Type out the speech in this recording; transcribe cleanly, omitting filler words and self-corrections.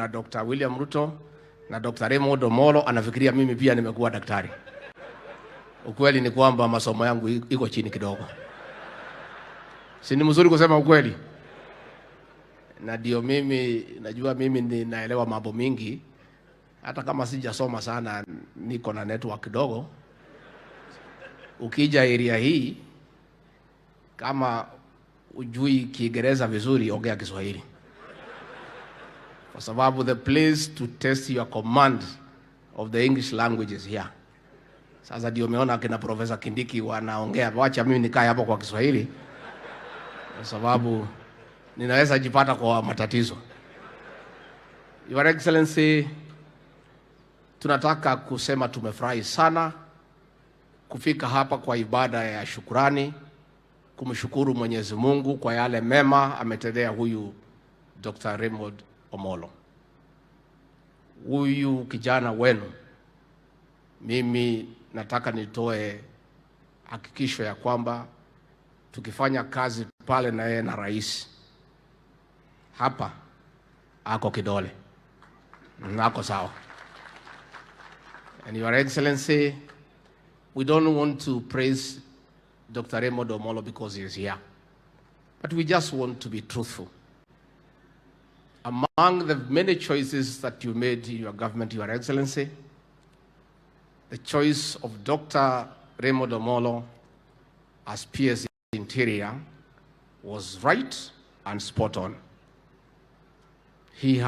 na Dr. William Ruto na Dr. Raymond Omolo anafikiria mimi pia nimekuwa daktari. Ukweli ni kwamba masomo yangu iko chini kidogo. Si ni mzuri kusema ukweli? Na ndio mimi najua mimi ninaelewa mambo mingi, hata kama sijasoma sana, niko na network kidogo. Ukija area hii kama ujui Kiingereza vizuri, ongea Kiswahili, kwa sababu the place to test your command of the English language is here. Sasa ndio umeona kina Professor Kindiki wanaongea, wacha mimi nikae hapo kwa Kiswahili, kwa sababu ninaweza jipata kwa matatizo. Your Excellency, tunataka kusema tumefurahi sana kufika hapa kwa ibada ya shukrani, kumshukuru Mwenyezi Mungu kwa yale mema ametendea huyu Dr. Raymond Omolo. Huyu kijana wenu, mimi nataka nitoe hakikisho ya kwamba tukifanya kazi pale na yeye na rais, hapa ako kidole, nako sawa. And Your Excellency, we don't want to praise Dr. Raymond Omolo because he is here, but we just want to be truthful. Among the many choices that you made in your government, Your Excellency, the choice of Dr. Raymond Omolo as PS Interior was right and spot on. He